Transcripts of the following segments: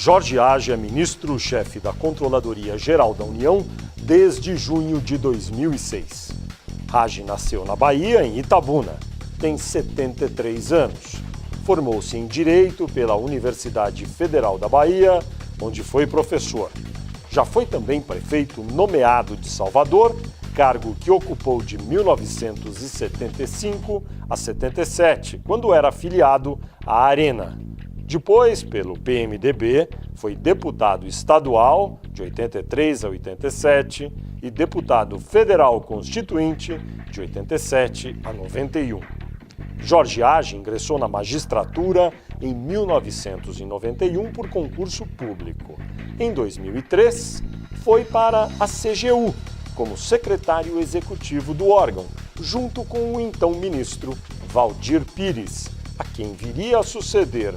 Jorge Hage é ministro-chefe da Controladoria Geral da União desde junho de 2006. Hage nasceu na Bahia, em Itabuna. Tem 73 anos. Formou-se em Direito pela Universidade Federal da Bahia, onde foi professor. Já foi também prefeito nomeado de Salvador, cargo que ocupou de 1975 a 77, quando era afiliado à Arena. Depois, pelo PMDB, foi deputado estadual de 83 a 87 e deputado federal constituinte de 87 a 91. Jorge Hage ingressou na magistratura em 1991 por concurso público. Em 2003, foi para a CGU, como secretário executivo do órgão, junto com o então ministro Valdir Pires, a quem viria a suceder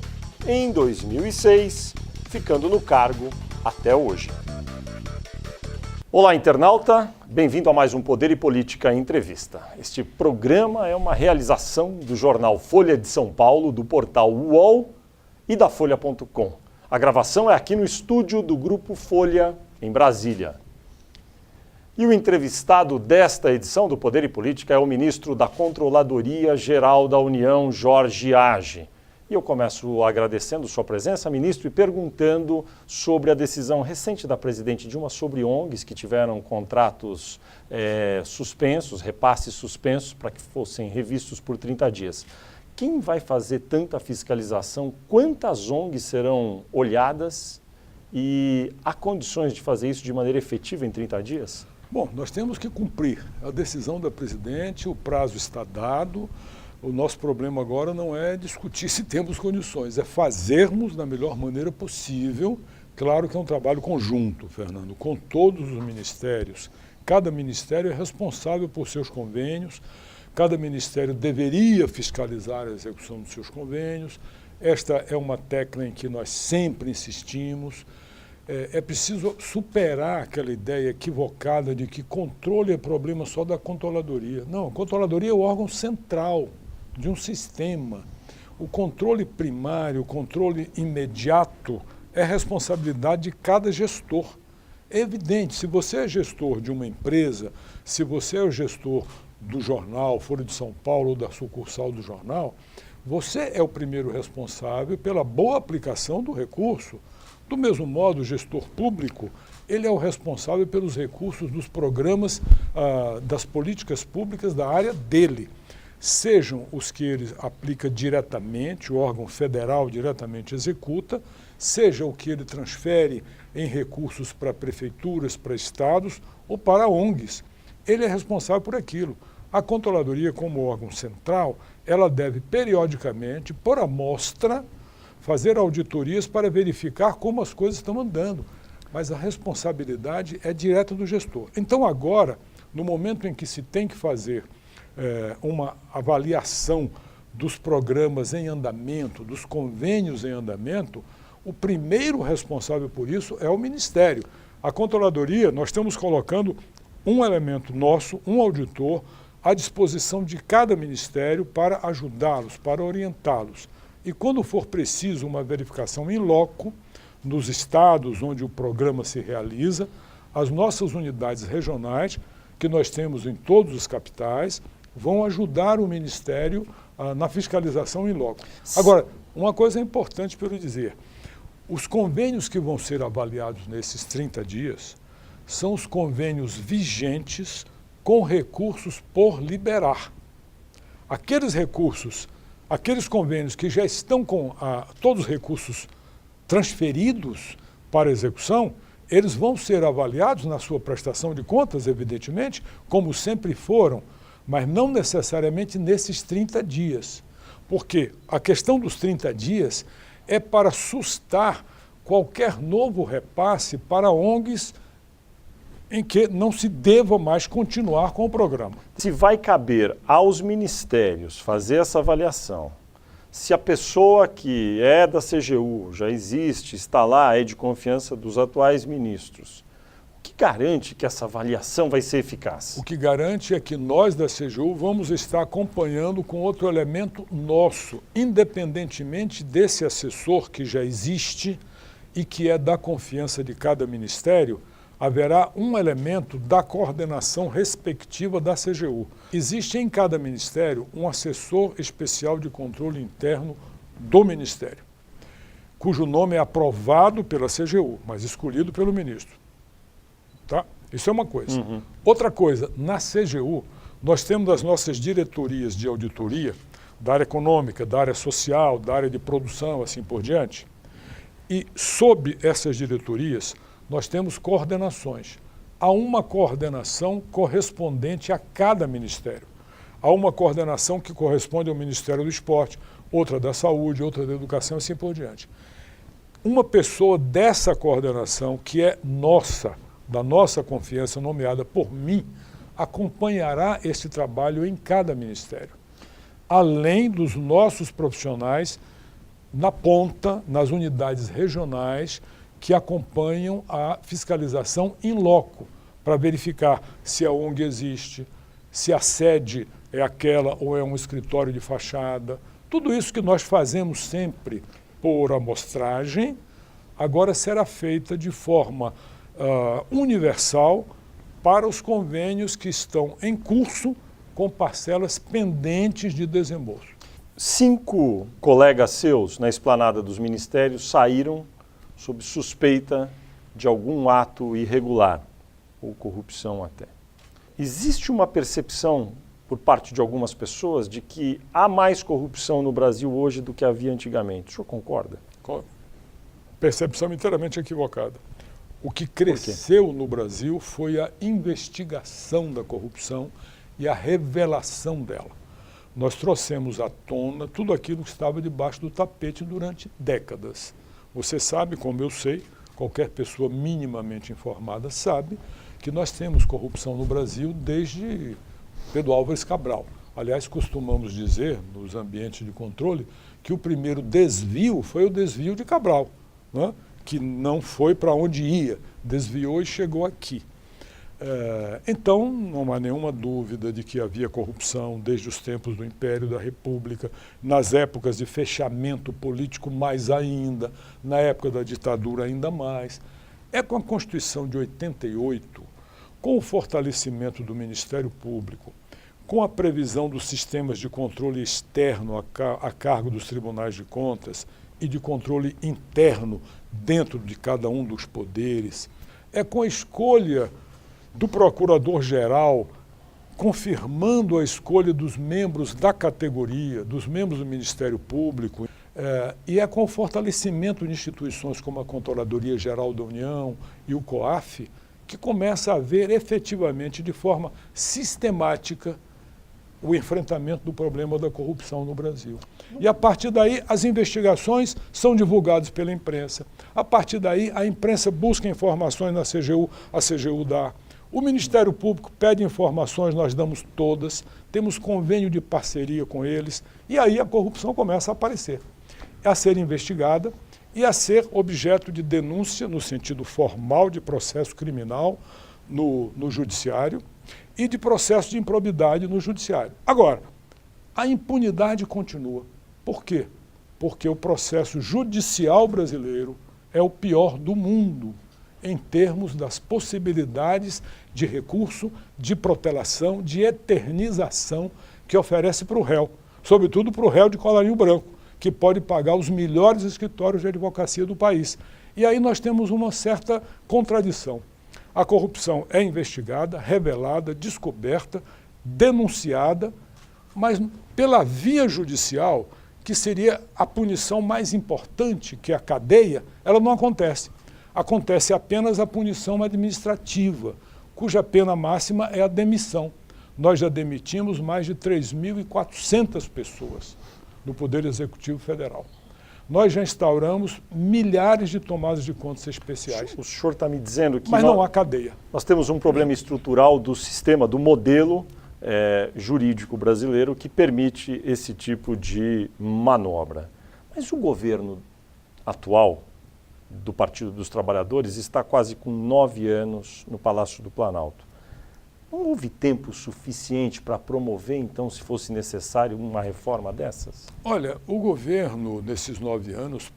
em 2006, ficando no cargo até hoje. Olá, internauta! Bem-vindo a mais um Poder e Política Entrevista. Este programa é uma realização do jornal Folha de São Paulo, do portal UOL e da Folha.com. A gravação é aqui no estúdio do Grupo Folha, em Brasília. E o entrevistado desta edição do Poder e Política é o ministro da Controladoria Geral da União, Jorge Hage. E eu começo agradecendo sua presença, ministro, e perguntando sobre a decisão recente da presidente Dilma sobre ONGs que tiveram contratos suspensos, repasses suspensos, para que fossem revistos por 30 dias. Quem vai fazer tanta fiscalização? Quantas ONGs serão olhadas? E há condições de fazer isso de maneira efetiva em 30 dias? Bom, nós temos que cumprir a decisão da presidente, o prazo está dado. O nosso problema agora não é discutir se temos condições, é fazermos da melhor maneira possível. Claro que é um trabalho conjunto, Fernando, com todos os ministérios. Cada ministério é responsável por seus convênios, cada ministério deveria fiscalizar a execução dos seus convênios. Esta é uma tecla em que nós sempre insistimos. É preciso superar aquela ideia equivocada de que controle é problema só da controladoria. Não, a controladoria é o órgão central de um sistema. O controle primário, o controle imediato é responsabilidade de cada gestor. É evidente, se você é gestor de uma empresa, se você é o gestor do jornal, Folha de São Paulo ou da sucursal do jornal, você é o primeiro responsável pela boa aplicação do recurso. Do mesmo modo, o gestor público, ele é o responsável pelos recursos dos programas das políticas públicas da área dele. Sejam os que ele aplica diretamente, o órgão federal diretamente executa, seja o que ele transfere em recursos para prefeituras, para estados ou para ONGs. Ele é responsável por aquilo. A controladoria, como órgão central, ela deve periodicamente, por amostra, fazer auditorias para verificar como as coisas estão andando. Mas a responsabilidade é direta do gestor. Então agora, no momento em que se tem que fazer uma avaliação dos programas em andamento, dos convênios em andamento, o primeiro responsável por isso é o Ministério. A Controladoria, nós estamos colocando um elemento nosso, um auditor, à disposição de cada ministério para ajudá-los, para orientá-los. E quando for preciso uma verificação in loco, nos estados onde o programa se realiza, as nossas unidades regionais, que nós temos em todos os capitais, vão ajudar o Ministério na fiscalização in loco. Agora, uma coisa é importante para eu dizer, os convênios que vão ser avaliados nesses 30 dias são os convênios vigentes com recursos por liberar. Aqueles recursos, aqueles convênios que já estão com todos os recursos transferidos para execução, eles vão ser avaliados na sua prestação de contas, evidentemente, como sempre foram, mas não necessariamente nesses 30 dias. Porque a questão dos 30 dias é para sustar qualquer novo repasse para ONGs em que não se deva mais continuar com o programa. Se vai caber aos ministérios fazer essa avaliação, se a pessoa que é da CGU, já existe, está lá, é de confiança dos atuais ministros, o que garante que essa avaliação vai ser eficaz? O que garante é que nós da CGU vamos estar acompanhando com outro elemento nosso, independentemente desse assessor que já existe e que é da confiança de cada ministério, haverá um elemento da coordenação respectiva da CGU. Existe em cada ministério um assessor especial de controle interno do ministério, cujo nome é aprovado pela CGU, mas escolhido pelo ministro. Tá? Isso é uma coisa. Outra coisa, na CGU, nós temos as nossas diretorias de auditoria, da área econômica, da área social, da área de produção, assim por diante. E sob essas diretorias, nós temos coordenações. Há uma coordenação correspondente a cada ministério. Há uma coordenação que corresponde ao Ministério do Esporte, outra da Saúde, outra da Educação, assim por diante. Uma pessoa dessa coordenação, que é nossa, da nossa confiança, nomeada por mim, acompanhará esse trabalho em cada ministério, além dos nossos profissionais na ponta, nas unidades regionais, que acompanham a fiscalização in loco, para verificar se a ONG existe, se a sede é aquela ou é um escritório de fachada. Tudo isso que nós fazemos sempre por amostragem, agora será feita de forma universal para os convênios que estão em curso com parcelas pendentes de desembolso. 5 colegas seus na esplanada dos ministérios saíram sob suspeita de algum ato irregular, ou corrupção até. Existe uma percepção por parte de algumas pessoas de que há mais corrupção no Brasil hoje do que havia antigamente. O senhor concorda? Percepção inteiramente equivocada. O que cresceu no Brasil foi a investigação da corrupção e a revelação dela. Nós trouxemos à tona tudo aquilo que estava debaixo do tapete durante décadas. Você sabe, como eu sei, qualquer pessoa minimamente informada sabe, que nós temos corrupção no Brasil desde Pedro Álvares Cabral. Aliás, costumamos dizer, nos ambientes de controle, que o primeiro desvio foi o desvio de Cabral, né? Que não foi para onde ia, desviou e chegou aqui. Então, não há nenhuma dúvida de que havia corrupção desde os tempos do Império da República, nas épocas de fechamento político mais ainda, na época da ditadura ainda mais. É com a Constituição de 88, com o fortalecimento do Ministério Público, com a previsão dos sistemas de controle externo a cargo dos tribunais de contas e de controle interno dentro de cada um dos poderes, é com a escolha do Procurador-Geral, confirmando a escolha dos membros da categoria, dos membros do Ministério Público, e é com o fortalecimento de instituições como a Controladoria Geral da União e o COAF, que começa a haver efetivamente, de forma sistemática, o enfrentamento do problema da corrupção no Brasil. E a partir daí as investigações são divulgadas pela imprensa. A partir daí a imprensa busca informações na CGU, a CGU dá. O Ministério Público pede informações, nós damos todas, temos convênio de parceria com eles, e aí a corrupção começa a aparecer, a ser investigada e a ser objeto de denúncia no sentido formal de processo criminal no judiciário e de processo de improbidade no judiciário. Agora, a impunidade continua. Por quê? Porque o processo judicial brasileiro é o pior do mundo em termos das possibilidades de recurso, de protelação, de eternização que oferece para o réu, sobretudo para o réu de colarinho branco, que pode pagar os melhores escritórios de advocacia do país. E aí nós temos uma certa contradição. A corrupção é investigada, revelada, descoberta, denunciada, mas pela via judicial, que seria a punição mais importante, que é a cadeia, ela não acontece. Acontece apenas a punição administrativa, cuja pena máxima é a demissão. Nós já demitimos mais de 3.400 pessoas no Poder Executivo Federal. Nós já instauramos milhares de tomadas de contas especiais. O senhor está me dizendo que... Mas não há cadeia. Nós temos um problema estrutural do sistema, do modelo jurídico brasileiro que permite esse tipo de manobra. Mas o governo atual do Partido dos Trabalhadores está quase com 9 anos no Palácio do Planalto. Não houve tempo suficiente para promover, então, se fosse necessário, uma reforma dessas? Olha, o governo, nesses 9 anos,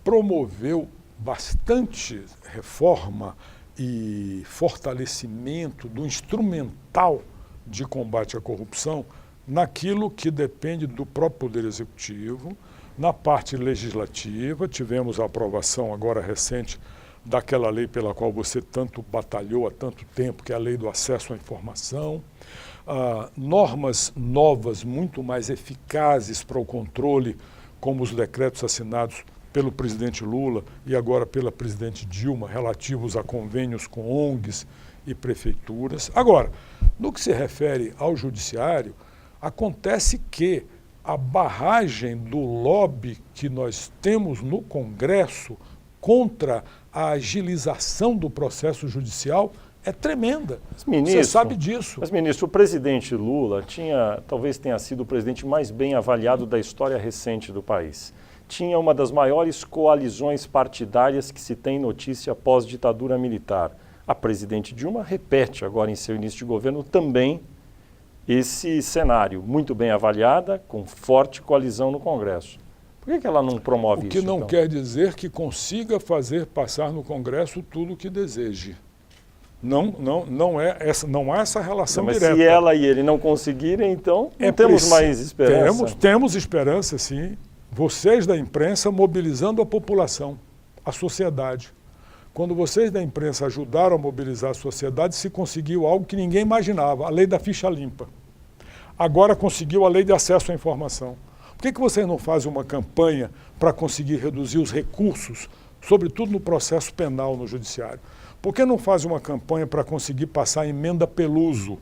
promoveu bastante reforma e fortalecimento do instrumental de combate à corrupção naquilo que depende do próprio Poder Executivo. Na parte legislativa, tivemos a aprovação agora recente daquela lei pela qual você tanto batalhou há tanto tempo, que é a Lei do Acesso à Informação. Normas novas, muito mais eficazes para o controle, como os decretos assinados pelo presidente Lula e agora pela presidente Dilma, relativos a convênios com ONGs e prefeituras. Agora, no que se refere ao judiciário, acontece que a barragem do lobby que nós temos no Congresso contra a agilização do processo judicial é tremenda. Você sabe disso. Mas, ministro, o presidente Lula talvez tenha sido o presidente mais bem avaliado da história recente do país. Tinha uma das maiores coalizões partidárias que se tem notícia pós-ditadura militar. A presidente Dilma repete agora em seu início de governo também esse cenário, muito bem avaliada, com forte coalizão no Congresso. Por que ela não promove isso? O que não quer dizer que consiga fazer passar no Congresso tudo o que deseje. Não há essa relação direta. Mas se ela e ele não conseguirem, então não temos mais esperança? Temos esperança, sim. Vocês da imprensa mobilizando a população, a sociedade. Quando vocês da imprensa ajudaram a mobilizar a sociedade, se conseguiu algo que ninguém imaginava, a lei da ficha limpa. Agora conseguiu a lei de acesso à informação. Por que vocês não fazem uma campanha para conseguir reduzir os recursos, sobretudo no processo penal no judiciário? Por que não fazem uma campanha para conseguir passar a emenda Peluso,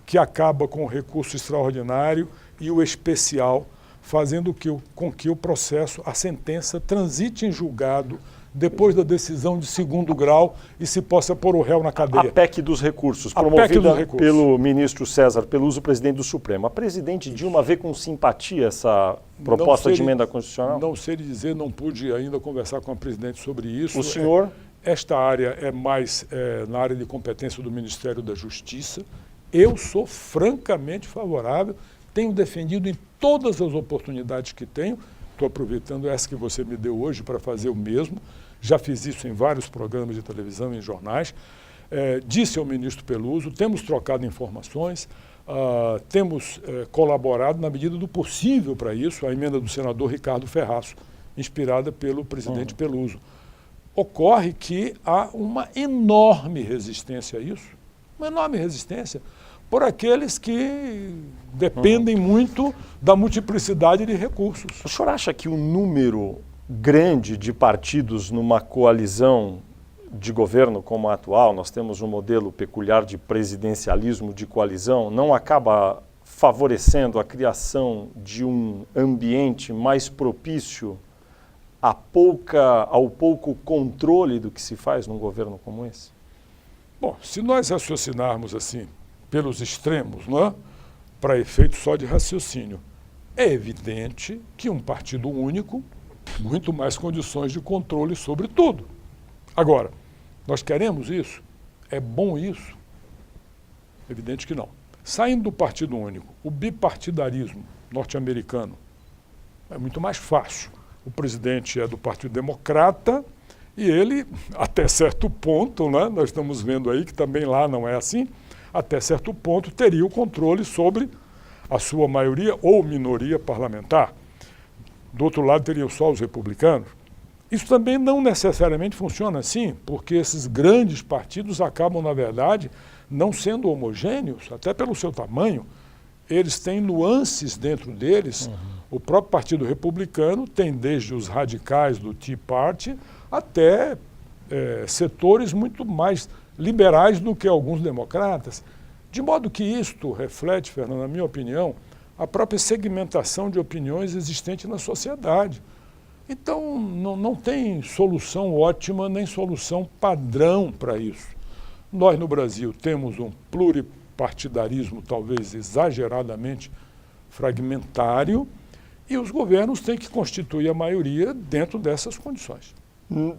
que acaba com o recurso extraordinário e o especial, fazendo com que o processo, a sentença, transite em julgado depois da decisão de segundo grau e se possa pôr o réu na cadeia? A PEC dos recursos, promovida pelo ministro César Peluso, presidente do Supremo. A presidente Dilma vê com simpatia essa proposta de emenda constitucional? Não sei dizer, não pude ainda conversar com a presidente sobre isso. O senhor? Esta área é mais na área de competência do Ministério da Justiça. Eu sou francamente favorável, tenho defendido em todas as oportunidades que tenho. Estou aproveitando essa que você me deu hoje para fazer o mesmo. Já fiz isso em vários programas de televisão e em jornais. Disse ao ministro Peluso, temos trocado informações, temos colaborado na medida do possível para isso, a emenda do senador Ricardo Ferraço, inspirada pelo presidente Peluso. Ocorre que há uma enorme resistência a isso, uma enorme resistência por aqueles que dependem muito da multiplicidade de recursos. O senhor acha que o número grande de partidos numa coalizão de governo como a atual, nós temos um modelo peculiar de presidencialismo de coalizão, não acaba favorecendo a criação de um ambiente mais propício ao pouco controle do que se faz num governo como esse? Bom, se nós raciocinarmos assim, pelos extremos, não é? Para efeito só de raciocínio, é evidente que um partido único tem muito mais condições de controle sobre tudo. Agora, nós queremos isso? É bom isso? Evidente que não. Saindo do partido único, o bipartidarismo norte-americano é muito mais fácil. O presidente é do Partido Democrata e ele, até certo ponto, né, nós estamos vendo aí que também lá não é assim, até certo ponto teria o controle sobre a sua maioria ou minoria parlamentar. Do outro lado teriam só os republicanos. Isso também não necessariamente funciona assim, porque esses grandes partidos acabam, na verdade, não sendo homogêneos, até pelo seu tamanho. Eles têm nuances dentro deles. O próprio Partido Republicano tem desde os radicais do Tea Party até setores muito mais liberais do que alguns democratas. De modo que isto reflete, Fernando, na minha opinião, a própria segmentação de opiniões existente na sociedade. Então, não tem solução ótima nem solução padrão para isso. Nós, no Brasil, temos um pluripartidarismo talvez exageradamente fragmentário e os governos têm que constituir a maioria dentro dessas condições.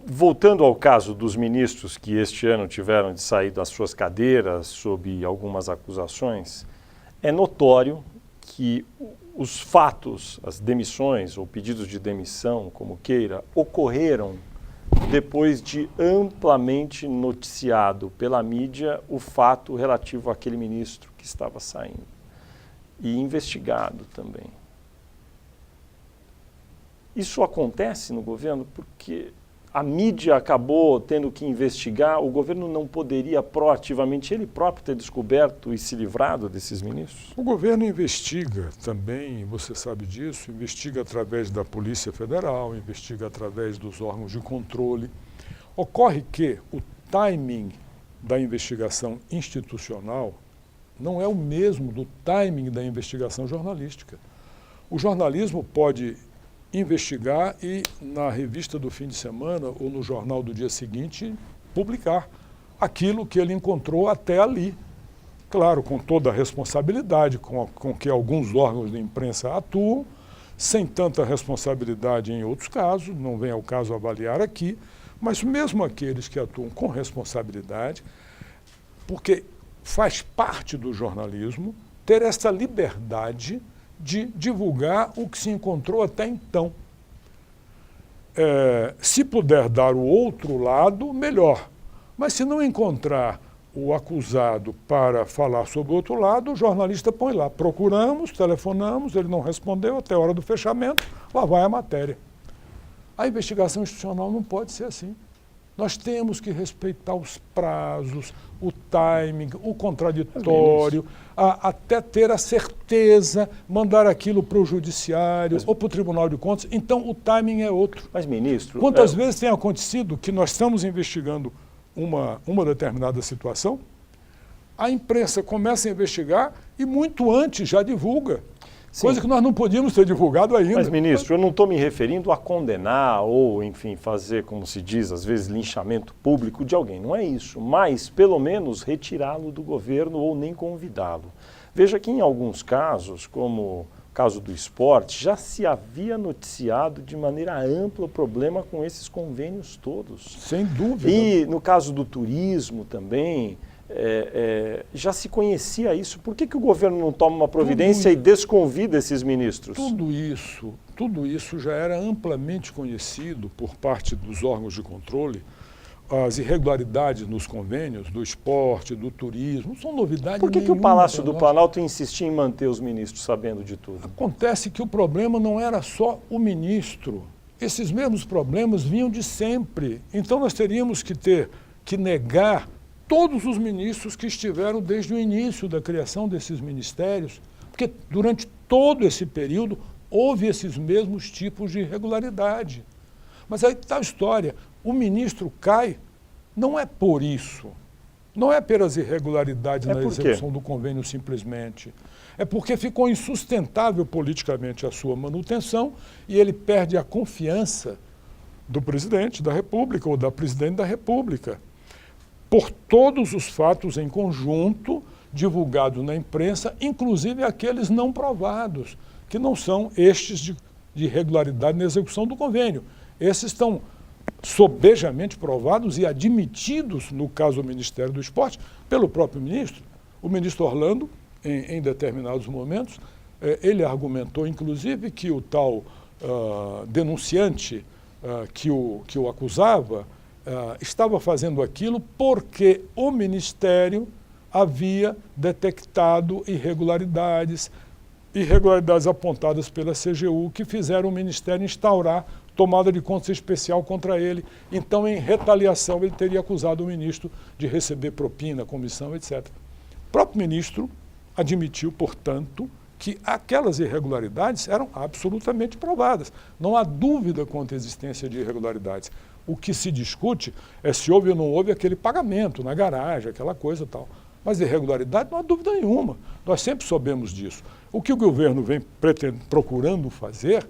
Voltando ao caso dos ministros que este ano tiveram de sair das suas cadeiras sob algumas acusações, é notório que os fatos, as demissões ou pedidos de demissão, como queira, ocorreram depois de amplamente noticiado pela mídia o fato relativo àquele ministro que estava saindo e investigado também. Isso acontece no governo porque a mídia acabou tendo que investigar, o governo não poderia proativamente ele próprio ter descoberto e se livrado desses ministros? O governo investiga também, você sabe disso, investiga através da Polícia Federal, investiga através dos órgãos de controle. Ocorre que o timing da investigação institucional não é o mesmo do timing da investigação jornalística. O jornalismo pode investigar e, na revista do fim de semana ou no jornal do dia seguinte, publicar aquilo que ele encontrou até ali. Claro, com toda a responsabilidade com que alguns órgãos de imprensa atuam, sem tanta responsabilidade em outros casos, não vem ao caso avaliar aqui, mas mesmo aqueles que atuam com responsabilidade, porque faz parte do jornalismo ter essa liberdade de divulgar o que se encontrou até então. Se puder dar o outro lado, melhor. Mas se não encontrar o acusado para falar sobre o outro lado, o jornalista põe lá, procuramos, telefonamos, ele não respondeu até a hora do fechamento, lá vai a matéria. A investigação institucional não pode ser assim. Nós temos que respeitar os prazos, o timing, o contraditório, até ter a certeza, mandar aquilo para o judiciário ou para o Tribunal de Contas. Então, o timing é outro. Mas, ministro... Quantas vezes tem acontecido que nós estamos investigando uma determinada situação, a imprensa começa a investigar e muito antes já divulga. Sim. Coisa que nós não podíamos ter divulgado ainda. Mas, ministro, eu não estou me referindo a condenar ou, enfim, fazer, como se diz, às vezes, linchamento público de alguém. Não é isso. Mas, pelo menos, retirá-lo do governo ou nem convidá-lo. Veja que, em alguns casos, como o caso do esporte, já se havia noticiado de maneira ampla o problema com esses convênios todos. Sem dúvida. E, no caso do turismo também... já se conhecia isso. Por que o governo não toma uma providência e desconvida esses ministros? Tudo isso já era amplamente conhecido por parte dos órgãos de controle. As irregularidades nos convênios do esporte, do turismo, não são novidade nenhuma. Por que o Palácio do Planalto insistia em manter os ministros sabendo de tudo? Acontece que o problema não era só o ministro. Esses mesmos problemas vinham de sempre. Então nós teríamos que negar todos os ministros que estiveram desde o início da criação desses ministérios, porque durante todo esse período houve esses mesmos tipos de irregularidade. Mas aí está a história, o ministro cai, não é por isso, não é pelas irregularidades na execução do convênio simplesmente, é porque ficou insustentável politicamente a sua manutenção e ele perde a confiança do presidente da República ou da presidente da República, por todos os fatos em conjunto divulgados na imprensa, inclusive aqueles não provados, que não são estes de irregularidade na execução do convênio. Esses estão sobejamente provados e admitidos, no caso do Ministério do Esporte, pelo próprio ministro. O ministro Orlando, em determinados momentos, ele argumentou, inclusive, que o tal denunciante que o acusava estava fazendo aquilo porque o Ministério havia detectado irregularidades apontadas pela CGU, que fizeram o Ministério instaurar tomada de contas especial contra ele. Então, em retaliação, ele teria acusado o ministro de receber propina, comissão, etc. O próprio ministro admitiu, portanto, que aquelas irregularidades eram absolutamente provadas. Não há dúvida quanto à existência de irregularidades. O que se discute é se houve ou não houve aquele pagamento na garagem, aquela coisa e tal. Mas irregularidade não há dúvida nenhuma. Nós sempre soubemos disso. O que o governo vem procurando fazer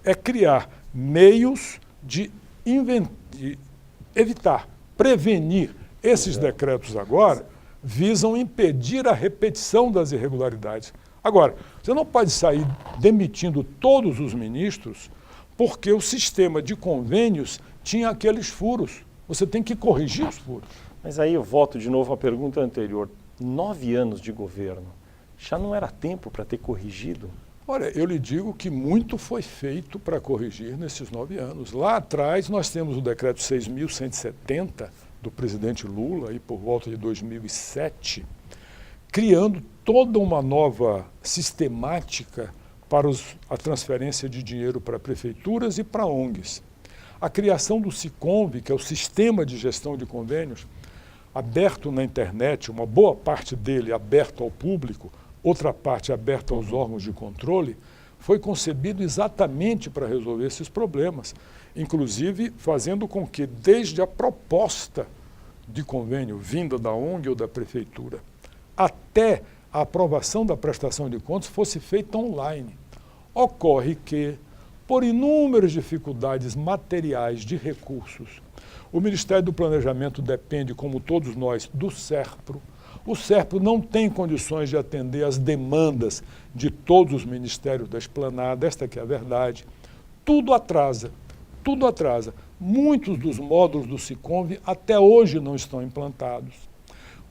é criar meios de evitar, prevenir. Esses decretos agora visam impedir a repetição das irregularidades. Agora, você não pode sair demitindo todos os ministros porque o sistema de convênios tinha aqueles furos. Você tem que corrigir os furos. Mas aí eu volto de novo à pergunta anterior. 9 anos de governo, já não era tempo para ter corrigido? Olha, eu lhe digo que muito foi feito para corrigir nesses 9 anos. Lá atrás nós temos o decreto 6.170 do presidente Lula, aí por volta de 2007, criando toda uma nova sistemática para a transferência de dinheiro para prefeituras e para ONGs. A criação do SICONV, que é o Sistema de Gestão de Convênios, aberto na internet, uma boa parte dele aberto ao público, outra parte aberta aos órgãos de controle, foi concebido exatamente para resolver esses problemas, inclusive fazendo com que, desde a proposta de convênio vinda da ONG ou da prefeitura, até a aprovação da prestação de contas fosse feita online. Ocorre que, por inúmeras dificuldades materiais de recursos, o Ministério do Planejamento depende, como todos nós, do SERPRO. O SERPRO não tem condições de atender às demandas de todos os ministérios da esplanada, esta que é a verdade. Tudo atrasa, tudo atrasa. Muitos dos módulos do SICONV até hoje não estão implantados.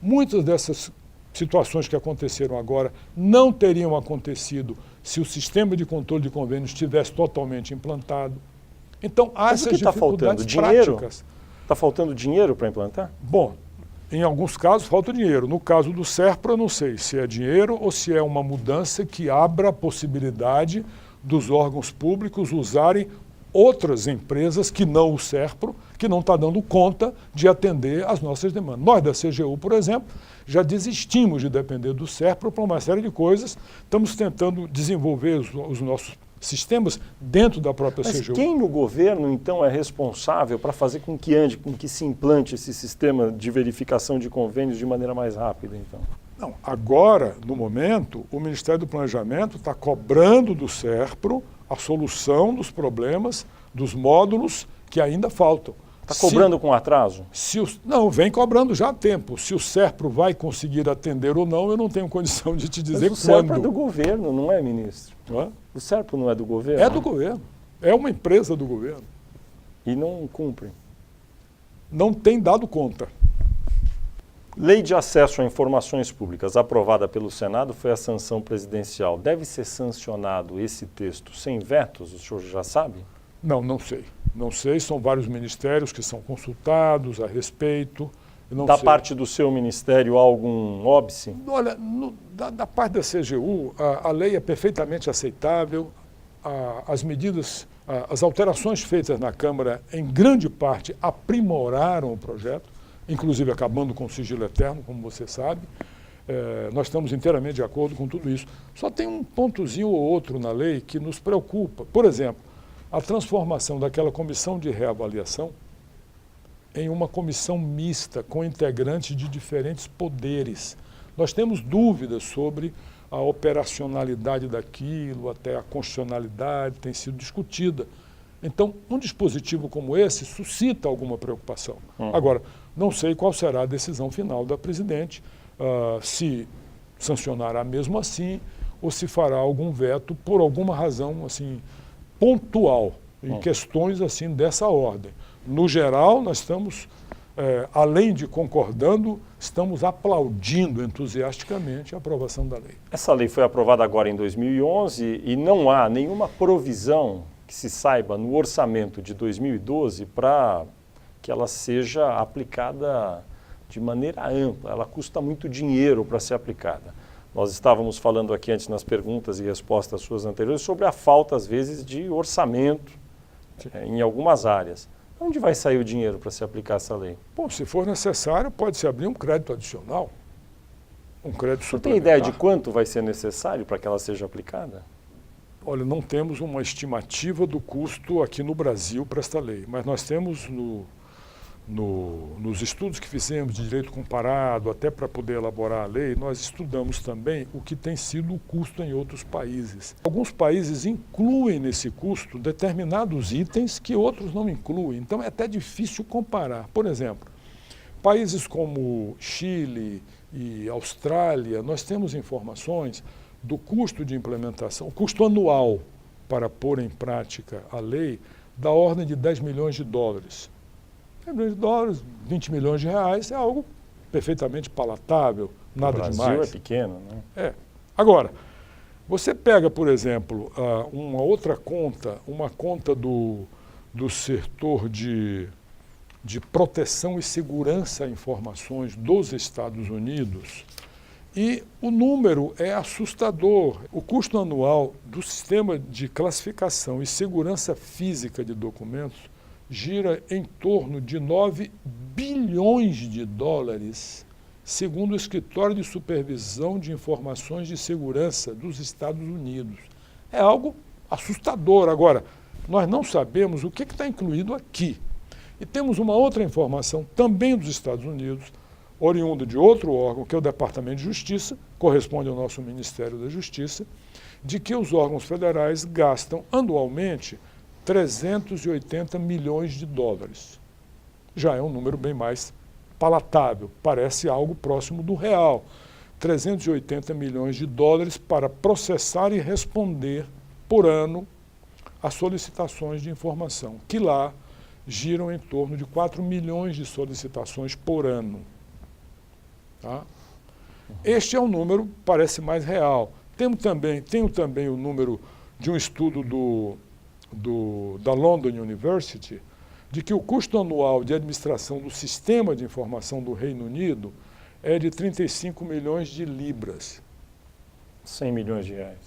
Muitas dessas situações que aconteceram agora não teriam acontecido se o sistema de controle de convênios estivesse totalmente implantado. Então, há essas dificuldades práticas. Está faltando dinheiro para implantar? Bom, em alguns casos falta dinheiro. No caso do SERPRO, eu não sei se é dinheiro ou se é uma mudança que abra a possibilidade dos órgãos públicos usarem outras empresas que não o SERPRO, que não está dando conta de atender às nossas demandas. Nós da CGU, por exemplo, já desistimos de depender do SERPRO para uma série de coisas. Estamos tentando desenvolver os nossos sistemas dentro da própria CGU. Mas quem no governo, então, é responsável para fazer com que ande, com que se implante esse sistema de verificação de convênios de maneira mais rápida, então? Não, agora, no momento, o Ministério do Planejamento está cobrando do SERPRO a solução dos problemas dos módulos que ainda faltam. Está cobrando com atraso? Não, vem cobrando já há tempo. Se o SERPRO vai conseguir atender ou não, eu não tenho condição de te dizer quando. Mas o SERPRO é do governo, não é, ministro? Hã? O SERPRO não é do governo? É do governo. É uma empresa do governo. E não cumpre? Não tem dado conta. Lei de acesso a informações públicas, aprovada pelo Senado, foi a sanção presidencial. Deve ser sancionado esse texto sem vetos? O senhor já sabe? Não, não sei. Não sei, são vários ministérios que são consultados a respeito. Da parte do seu ministério, há algum óbice? Olha, da parte da CGU, a lei é perfeitamente aceitável. As medidas, as alterações feitas na Câmara, em grande parte, aprimoraram o projeto, inclusive acabando com o sigilo eterno, como você sabe. Nós estamos inteiramente de acordo com tudo isso. Só tem um pontozinho ou outro na lei que nos preocupa. Por exemplo, a transformação daquela comissão de reavaliação em uma comissão mista com integrantes de diferentes poderes. Nós temos dúvidas sobre a operacionalidade daquilo, até a constitucionalidade tem sido discutida. Então, um dispositivo como esse suscita alguma preocupação. Agora, não sei qual será a decisão final da presidente, se sancionará mesmo assim ou se fará algum veto por alguma razão assim pontual, em questões assim dessa ordem. No geral, nós estamos, além de concordando, estamos aplaudindo entusiasticamente a aprovação da lei. Essa lei foi aprovada agora em 2011 e não há nenhuma provisão que se saiba no orçamento de 2012 para que ela seja aplicada de maneira ampla. Ela custa muito dinheiro para ser aplicada. Nós estávamos falando aqui antes nas perguntas e respostas suas anteriores sobre a falta, às vezes, de orçamento em algumas áreas. Onde vai sair o dinheiro para se aplicar essa lei? Bom, se for necessário, pode-se abrir um crédito adicional, um crédito suplementar. Você tem ideia de quanto vai ser necessário para que ela seja aplicada? Olha, não temos uma estimativa do custo aqui no Brasil para esta lei, mas nós temos nos estudos que fizemos de direito comparado, até para poder elaborar a lei, nós estudamos também o que tem sido o custo em outros países. Alguns países incluem nesse custo determinados itens que outros não incluem, então é até difícil comparar. Por exemplo, países como Chile e Austrália, nós temos informações do custo de implementação, o custo anual para pôr em prática a lei, da ordem de 10 milhões de dólares. 10 milhões de dólares, 20 milhões de reais, é algo perfeitamente palatável, nada demais. O Brasil é pequeno, né? Agora, Você pega, por exemplo, uma outra conta, uma conta do setor de proteção e segurança a informações dos Estados Unidos, e o número é assustador. O custo anual do sistema de classificação e segurança física de documentos gira em torno de 9 bilhões de dólares, segundo o Escritório de Supervisão de Informações de Segurança dos Estados Unidos. É algo assustador. Agora, nós não sabemos o que está incluído aqui. E temos uma outra informação, também dos Estados Unidos, oriunda de outro órgão, que é o Departamento de Justiça, corresponde ao nosso Ministério da Justiça, de que os órgãos federais gastam anualmente 380 milhões de dólares. Já é um número bem mais palatável, parece algo próximo do real. 380 milhões de dólares para processar e responder por ano a solicitações de informação, que lá giram em torno de 4 milhões de solicitações por ano. Tá? Este é um número, parece mais real. Tenho também o número de um estudo da London University, de que o custo anual de administração do sistema de informação do Reino Unido é de 35 milhões de libras. 100 milhões de reais.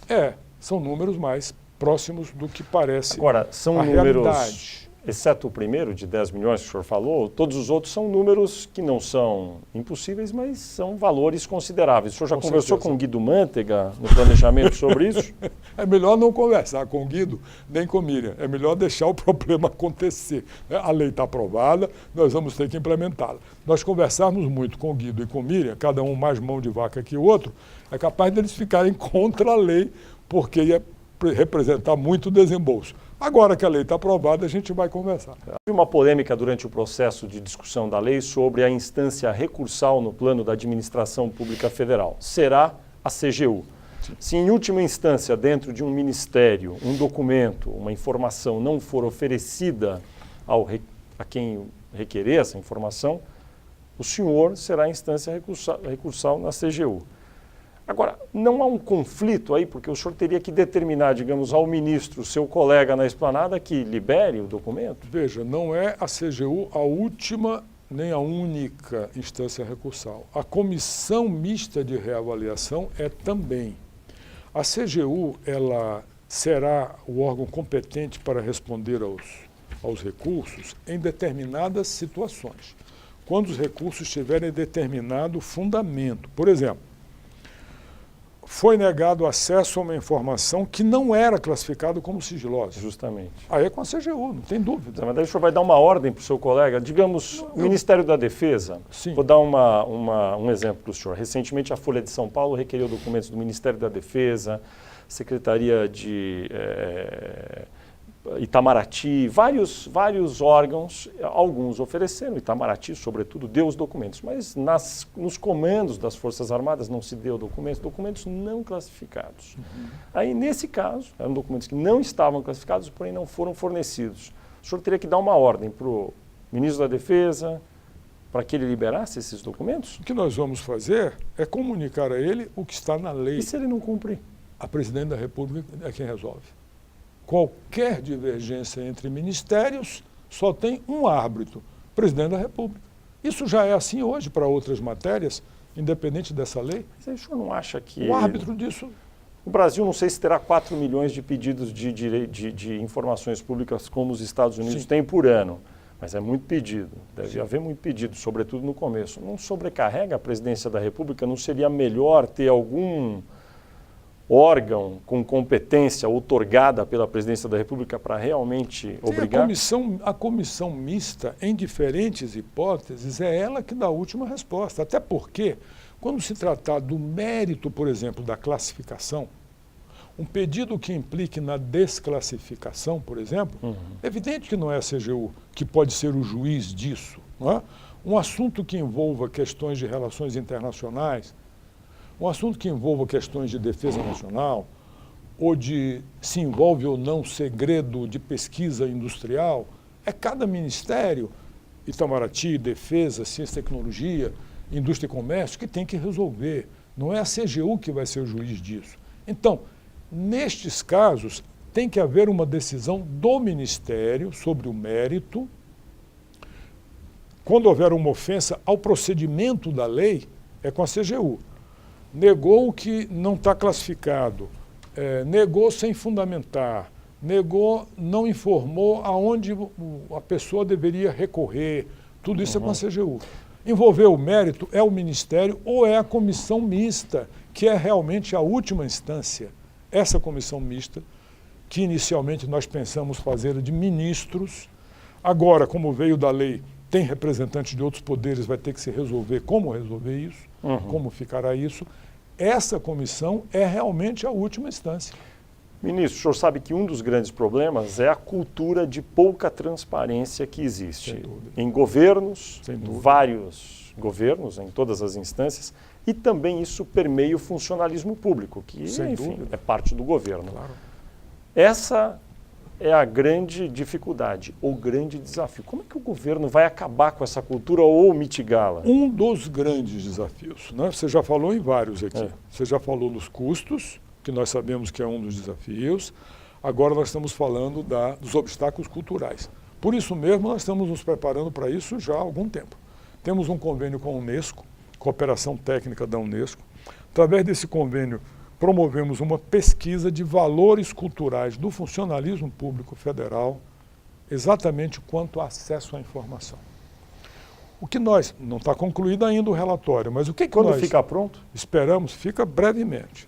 São números mais próximos do que parece. Agora, são a números, realidade. exceto o primeiro, de 10 milhões que o senhor falou, todos os outros são números que não são impossíveis, mas são valores consideráveis. O senhor já conversou com o Guido Mantega no planejamento sobre isso? É melhor não conversar com o Guido nem com o Miriam. É melhor deixar o problema acontecer. A lei está aprovada, nós vamos ter que implementá-la. Nós conversarmos muito com o Guido e com o Miriam, cada um mais mão de vaca que o outro, é capaz deles ficarem contra a lei, porque ia representar muito desembolso. Agora que a lei está aprovada, a gente vai conversar. Houve uma polêmica durante o processo de discussão da lei sobre a instância recursal no plano da administração pública federal. Será a CGU. Se em última instância, dentro de um ministério, um documento, uma informação não for oferecida a quem requerer essa informação, o senhor será a instância recursal na CGU. Agora, não há um conflito aí, porque o senhor teria que determinar, digamos, ao ministro, seu colega na esplanada, que libere o documento? Veja, não é a CGU a última nem a única instância recursal. A Comissão Mista de Reavaliação é também. A CGU, ela será o órgão competente para responder aos recursos em determinadas situações. Quando os recursos tiverem determinado fundamento. Por exemplo, foi negado acesso a uma informação que não era classificada como sigilosa. Justamente. Aí é com a CGU, não tem dúvida. Mas daí o senhor vai dar uma ordem para o seu colega, digamos, Ministério da Defesa. Sim. Vou dar um exemplo para o senhor. Recentemente a Folha de São Paulo requeriu documentos do Ministério da Defesa, Secretaria de Itamaraty, vários órgãos, alguns ofereceram, Itamaraty, sobretudo, deu os documentos, mas nos comandos das Forças Armadas não se deu documentos não classificados. Aí, nesse caso, eram documentos que não estavam classificados, porém não foram fornecidos. O senhor teria que dar uma ordem para o ministro da Defesa, para que ele liberasse esses documentos? O que nós vamos fazer é comunicar a ele o que está na lei. E se ele não cumprir? A Presidente da República é quem resolve. Qualquer divergência entre ministérios só tem um árbitro, Presidente da República. Isso já é assim hoje para outras matérias, independente dessa lei. Mas o senhor não acha que... O árbitro disso... O Brasil, não sei se terá 4 milhões de pedidos de informações públicas como os Estados Unidos têm por ano, mas é muito pedido, deve haver muito pedido, sobretudo no começo. Não sobrecarrega a Presidência da República? Não seria melhor ter algum órgão com competência outorgada pela Presidência da República para realmente obrigar? A comissão mista, em diferentes hipóteses, é ela que dá a última resposta. Até porque, quando se tratar do mérito, por exemplo, da classificação, um pedido que implique na desclassificação, por exemplo, é evidente que não é a CGU que pode ser o juiz disso. Não é? Um assunto que envolva questões de relações internacionais, um assunto que envolva questões de defesa nacional, ou de se envolve ou não segredo de pesquisa industrial, é cada ministério, Itamaraty, Defesa, Ciência e Tecnologia, Indústria e Comércio, que tem que resolver. Não é a CGU que vai ser o juiz disso. Então, nestes casos, tem que haver uma decisão do Ministério sobre o mérito. Quando houver uma ofensa ao procedimento da lei, é com a CGU. Negou o que não está classificado, negou sem fundamentar, negou, não informou aonde a pessoa deveria recorrer, tudo isso é com a CGU. Envolver o mérito é o Ministério ou é a comissão mista, que é realmente a última instância. Essa comissão mista, que inicialmente nós pensamos fazer de ministros, agora, como veio da lei, tem representantes de outros poderes, vai ter que se resolver como resolver isso, como ficará isso. Essa comissão é realmente a última instância. Ministro, o senhor sabe que um dos grandes problemas é a cultura de pouca transparência que existe em governos, vários governos, em todas as instâncias, e também isso permeia o funcionalismo público, que, enfim, é parte do governo. Claro. Essa é a grande dificuldade, ou grande desafio. Como é que o governo vai acabar com essa cultura ou mitigá-la? Um dos grandes desafios, né? Você já falou em vários aqui. Você já falou nos custos, que nós sabemos que é um dos desafios. Agora nós estamos falando dos obstáculos culturais. Por isso mesmo, nós estamos nos preparando para isso já há algum tempo. Temos um convênio com a Unesco, cooperação técnica da Unesco. Através desse convênio, promovemos uma pesquisa de valores culturais do funcionalismo público federal, exatamente quanto ao acesso à informação. O que nós, não está concluído ainda o relatório, mas o que Quando nós ficar pronto? Esperamos, fica brevemente.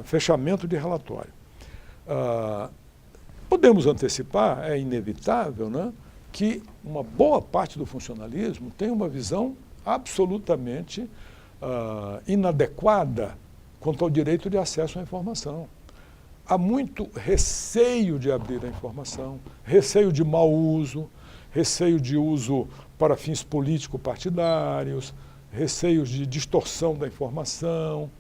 Fechamento de relatório. Podemos antecipar, é inevitável, né, que uma boa parte do funcionalismo tem uma visão absolutamente inadequada quanto ao direito de acesso à informação. Há muito receio de abrir a informação, receio de mau uso, receio de uso para fins político-partidários, receios de distorção da informação.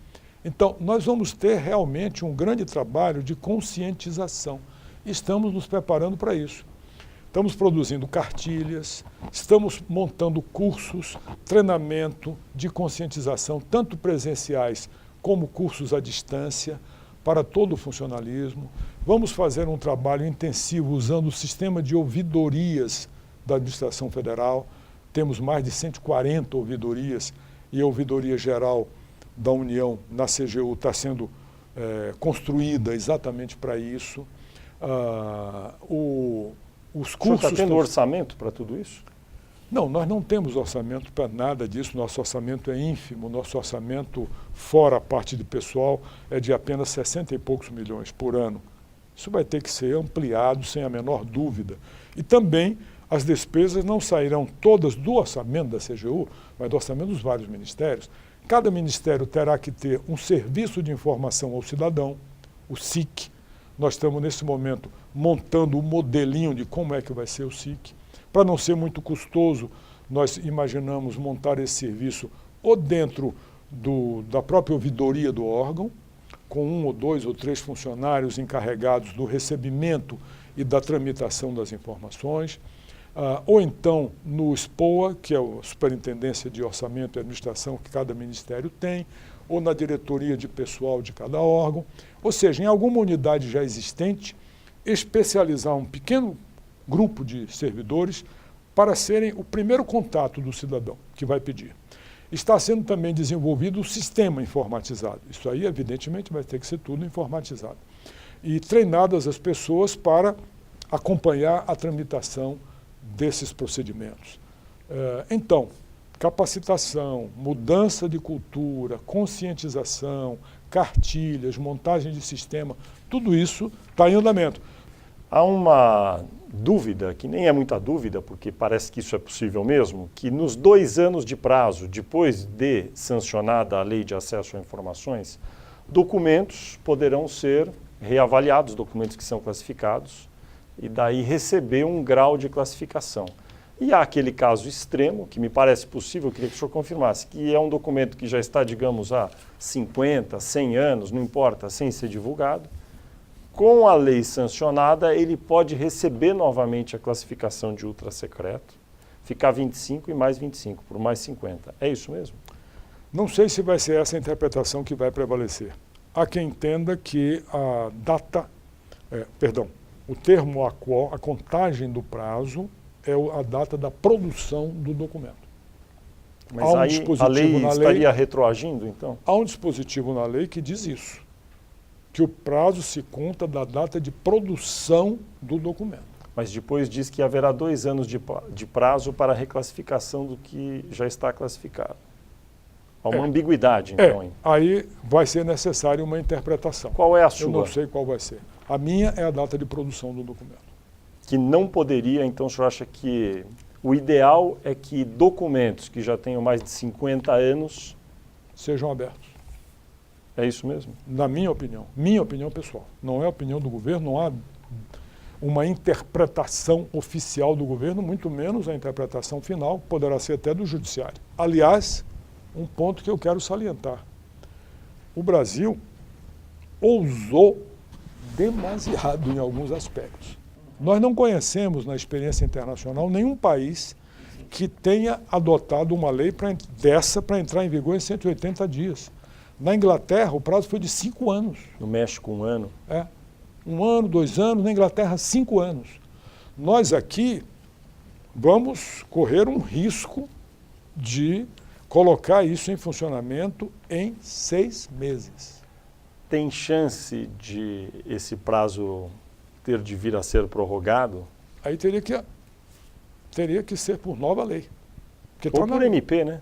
Então, nós vamos ter realmente um grande trabalho de conscientização. Estamos nos preparando para isso. Estamos produzindo cartilhas, estamos montando cursos, treinamento de conscientização, tanto presenciais como cursos à distância, para todo o funcionalismo. Vamos fazer um trabalho intensivo usando o sistema de ouvidorias da Administração Federal. Temos mais de 140 ouvidorias e a ouvidoria geral da União na CGU está sendo construída exatamente para isso. Os cursos... Está tendo orçamento para tudo isso? Não, nós não temos orçamento para nada disso, nosso orçamento é ínfimo, nosso orçamento, fora a parte de pessoal, é de apenas 60 e poucos milhões por ano. Isso vai ter que ser ampliado sem a menor dúvida. E também as despesas não sairão todas do orçamento da CGU, mas do orçamento dos vários ministérios. Cada ministério terá que ter um serviço de informação ao cidadão, o SIC. Nós estamos, nesse momento, montando um modelinho de como é que vai ser o SIC. Para não ser muito custoso, nós imaginamos montar esse serviço ou dentro da própria ouvidoria do órgão, com 1 ou 2 ou 3 funcionários encarregados do recebimento e da tramitação das informações, ou então no SPOA, que é a Superintendência de Orçamento e Administração que cada ministério tem, ou na diretoria de pessoal de cada órgão, ou seja, em alguma unidade já existente, especializar um pequeno grupo de servidores para serem o primeiro contato do cidadão que vai pedir. Está sendo também desenvolvido o sistema informatizado. Isso aí, evidentemente, vai ter que ser tudo informatizado. E treinadas as pessoas para acompanhar a tramitação desses procedimentos. Então, capacitação, mudança de cultura, conscientização, cartilhas, montagem de sistema, tudo isso está em andamento. Há uma dúvida, que nem é muita dúvida, porque parece que isso é possível mesmo, que nos 2 anos de prazo, depois de sancionada a Lei de Acesso a Informações, documentos poderão ser reavaliados, documentos que são classificados, e daí receber um grau de classificação. E há aquele caso extremo, que me parece possível, eu queria que o senhor confirmasse, que é um documento que já está, digamos, há 50, 100 anos, não importa, sem ser divulgado. Com a lei sancionada, ele pode receber novamente a classificação de ultrasecreto, ficar 25 e mais 25, por mais 50. É isso mesmo? Não sei se vai ser essa a interpretação que vai prevalecer. Há quem entenda que a data, o termo a qual, a contagem do prazo é a data da produção do documento. Mas aí a lei estaria retroagindo, então? Há um dispositivo na lei que diz isso, que o prazo se conta da data de produção do documento. Mas depois diz que haverá 2 anos de prazo para a reclassificação do que já está classificado. Há uma ambiguidade, então. Hein? Aí vai ser necessária uma interpretação. Qual é a sua? Eu não sei qual vai ser. A minha é a data de produção do documento. Que não poderia, então o senhor acha que o ideal é que documentos que já tenham mais de 50 anos sejam abertos. É isso mesmo? Na minha opinião pessoal. Não é a opinião do governo, não há uma interpretação oficial do governo, muito menos a interpretação final, poderá ser até do judiciário. Aliás, um ponto que eu quero salientar. O Brasil ousou demasiado em alguns aspectos. Nós não conhecemos na experiência internacional nenhum país que tenha adotado uma lei dessa para entrar em vigor em 180 dias. Na Inglaterra, o prazo foi de 5 anos. No México, 1 ano. 1 ano, 2 anos, na Inglaterra, 5 anos. Nós aqui vamos correr um risco de colocar isso em funcionamento em 6 meses. Tem chance de esse prazo ter de vir a ser prorrogado? Aí teria que ser por nova lei. Ou por MP, né?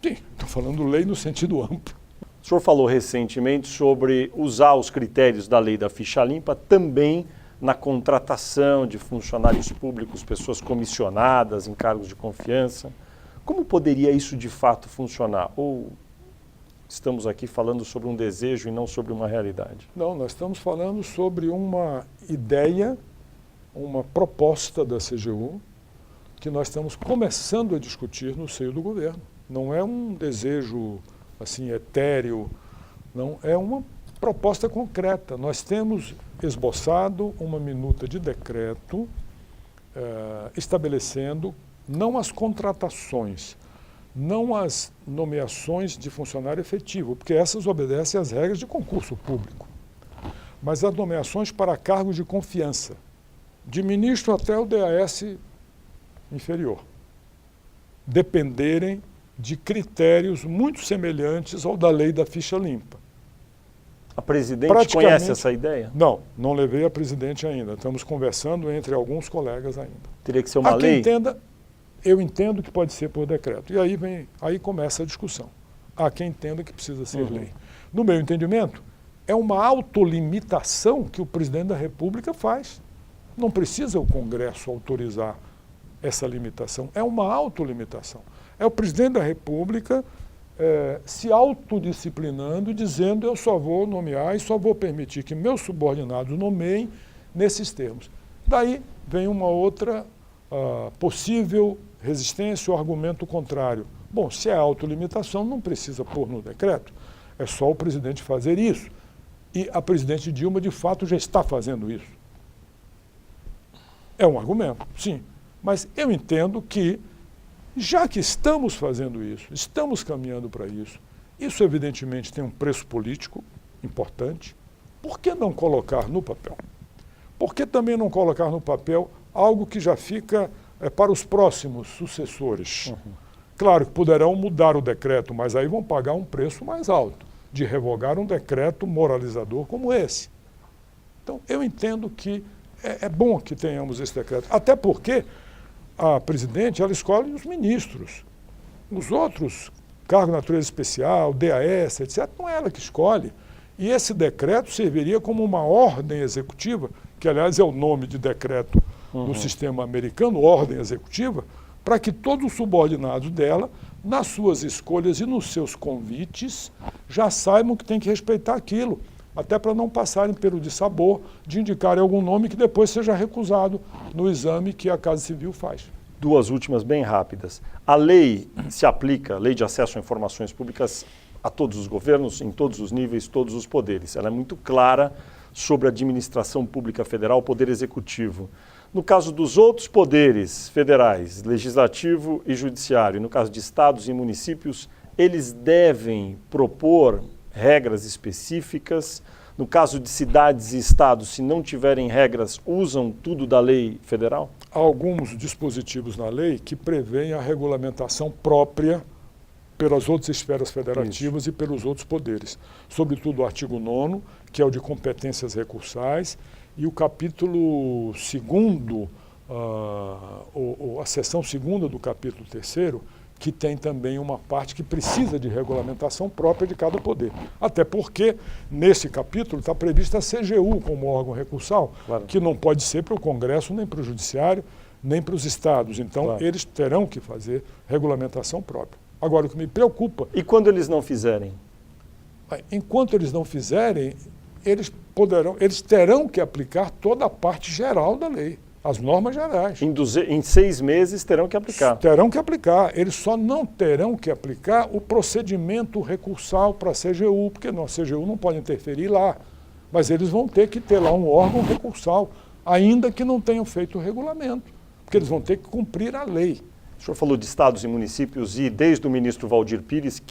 Sim, estou falando lei no sentido amplo. O senhor falou recentemente sobre usar os critérios da lei da ficha limpa também na contratação de funcionários públicos, pessoas comissionadas em cargos de confiança. Como poderia isso de fato funcionar? Ou estamos aqui falando sobre um desejo e não sobre uma realidade? Não, nós estamos falando sobre uma ideia, uma proposta da CGU que nós estamos começando a discutir no seio do governo. Não é um desejo assim etéreo, não, é uma proposta concreta. Nós temos esboçado uma minuta de decreto estabelecendo não as contratações, não as nomeações de funcionário efetivo, porque essas obedecem às regras de concurso público, mas as nomeações para cargos de confiança, de ministro até o DAS inferior, dependerem de critérios muito semelhantes ao da lei da ficha limpa. A presidente conhece essa ideia? Não, não levei a presidente ainda. Estamos conversando entre alguns colegas ainda. Teria que ser uma lei? Eu entendo que pode ser por decreto. E aí começa a discussão. Há quem entenda que precisa ser lei. No meu entendimento, é uma autolimitação que o presidente da República faz. Não precisa o Congresso autorizar essa limitação. É uma autolimitação. É o presidente da República se autodisciplinando, dizendo eu só vou nomear e só vou permitir que meus subordinados nomeiem nesses termos. Daí vem uma outra possível resistência ou argumento contrário. Bom, se é autolimitação, não precisa pôr no decreto, é só o presidente fazer isso. E a presidente Dilma, de fato, já está fazendo isso. É um argumento, sim. Mas eu entendo que, já que estamos fazendo isso, estamos caminhando para isso, isso evidentemente tem um preço político importante, por que não colocar no papel? Por que também não colocar no papel algo que já fica para os próximos sucessores? Claro que poderão mudar o decreto, mas aí vão pagar um preço mais alto de revogar um decreto moralizador como esse. Então, eu entendo que é bom que tenhamos esse decreto, até porque a presidente, ela escolhe os ministros. Os outros, cargo de natureza especial, DAS, etc., não é ela que escolhe. E esse decreto serviria como uma ordem executiva, que aliás é o nome de decreto do sistema americano, ordem executiva, para que todos os subordinados dela, nas suas escolhas e nos seus convites, já saibam que tem que respeitar aquilo, até para não passarem pelo dissabor de indicarem algum nome que depois seja recusado no exame que a Casa Civil faz. 2 últimas bem rápidas. A lei se aplica, a lei de acesso a informações públicas, a todos os governos, em todos os níveis, todos os poderes. Ela é muito clara sobre a administração pública federal, o poder executivo. No caso dos outros poderes federais, legislativo e judiciário, no caso de estados e municípios, eles devem propor regras específicas? No caso de cidades e estados, se não tiverem regras, usam tudo da lei federal? Há alguns dispositivos na lei que prevêem a regulamentação própria pelas outras esferas federativas e pelos outros poderes. Sobretudo o artigo 9º, que é o de competências recursais, e o capítulo 2º, a seção 2ª do capítulo 3º, que tem também uma parte que precisa de regulamentação própria de cada poder. Até porque, nesse capítulo, está prevista a CGU como órgão recursal, claro, que não pode ser para o Congresso, nem para o Judiciário, nem para os estados. Então, claro, eles terão que fazer regulamentação própria. Agora, o que me preocupa... E quando eles não fizerem? Enquanto eles não fizerem, eles terão que aplicar toda a parte geral da lei. As normas gerais. Em 6 meses terão que aplicar. Terão que aplicar. Eles só não terão que aplicar o procedimento recursal para a CGU, porque a CGU não pode interferir lá. Mas eles vão ter que ter lá um órgão recursal, ainda que não tenham feito o regulamento, porque eles vão ter que cumprir a lei. O senhor falou de estados e municípios e desde o ministro Valdir Pires,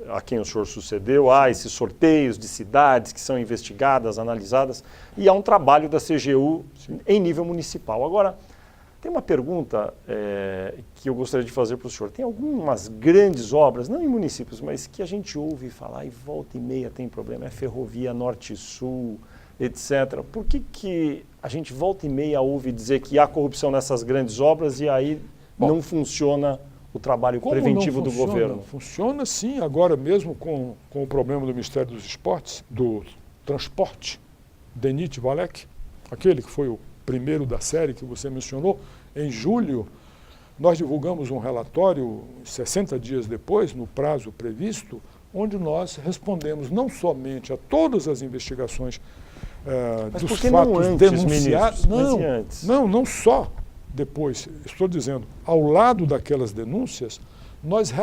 a quem o senhor sucedeu, há esses sorteios de cidades que são investigadas, analisadas, e há um trabalho da CGU em nível municipal. Agora, tem uma pergunta que eu gostaria de fazer para o senhor. Tem algumas grandes obras, não em municípios, mas que a gente ouve falar e volta e meia tem problema, é ferrovia norte-sul, etc. Por que a gente volta e meia ouve dizer que há corrupção nessas grandes obras e aí não funciona o trabalho preventivo do governo? Funciona sim, agora mesmo com o problema do Ministério dos Esportes, do transporte, Denit Valek, aquele que foi o primeiro da série que você mencionou. Em julho, nós divulgamos um relatório, 60 dias depois, no prazo previsto, onde nós respondemos não somente a todas as investigações dos fatos denunciados, não só depois, estou dizendo, ao lado daquelas denúncias, nós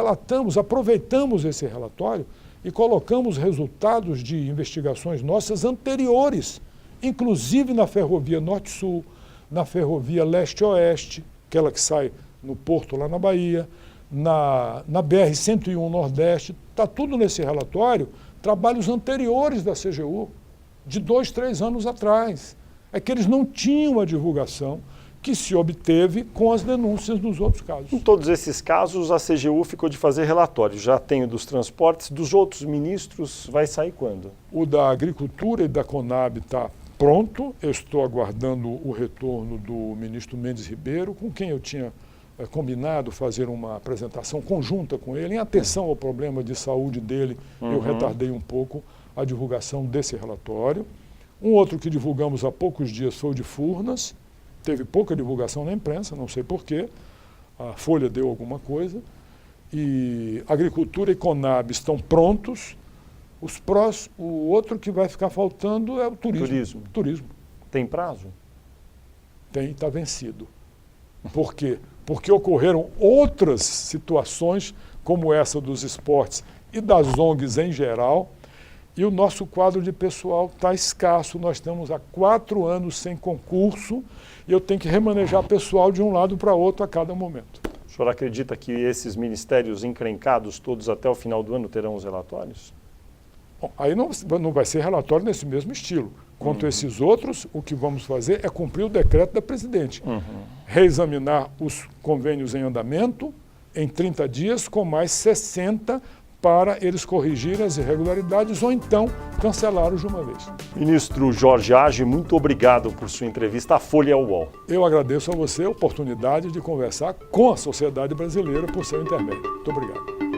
aproveitamos esse relatório e colocamos resultados de investigações nossas anteriores, inclusive na ferrovia Norte-Sul, na ferrovia Leste-Oeste, aquela que sai no Porto, lá na Bahia, na BR-101 Nordeste, está tudo nesse relatório, trabalhos anteriores da CGU, de 2, 3 anos atrás. É que eles não tinham a divulgação que se obteve com as denúncias dos outros casos. Em todos esses casos, a CGU ficou de fazer relatório. Já tem o dos transportes, dos outros ministros, vai sair quando? O da Agricultura e da Conab está pronto. Eu estou aguardando o retorno do ministro Mendes Ribeiro, com quem eu tinha combinado fazer uma apresentação conjunta com ele, em atenção ao problema de saúde dele. Eu retardei um pouco a divulgação desse relatório. Um outro que divulgamos há poucos dias foi o de Furnas. Teve pouca divulgação na imprensa, não sei porquê, a Folha deu alguma coisa, e Agricultura e Conab estão prontos, o outro que vai ficar faltando é o turismo. Tem prazo? Tem, está vencido. Por quê? Porque ocorreram outras situações, como essa dos esportes e das ONGs em geral, e o nosso quadro de pessoal está escasso. Nós estamos há 4 anos sem concurso e eu tenho que remanejar pessoal de um lado para outro a cada momento. O senhor acredita que esses ministérios encrencados todos até o final do ano terão os relatórios? Bom, aí não vai ser relatório nesse mesmo estilo. Quanto a esses outros, o que vamos fazer é cumprir o decreto da presidente. Reexaminar os convênios em andamento em 30 dias com mais 60 para eles corrigirem as irregularidades ou então cancelá-los de uma vez. Ministro Jorge Hagi, muito obrigado por sua entrevista à Folha UOL. Eu agradeço a você a oportunidade de conversar com a sociedade brasileira por seu intermédio. Muito obrigado.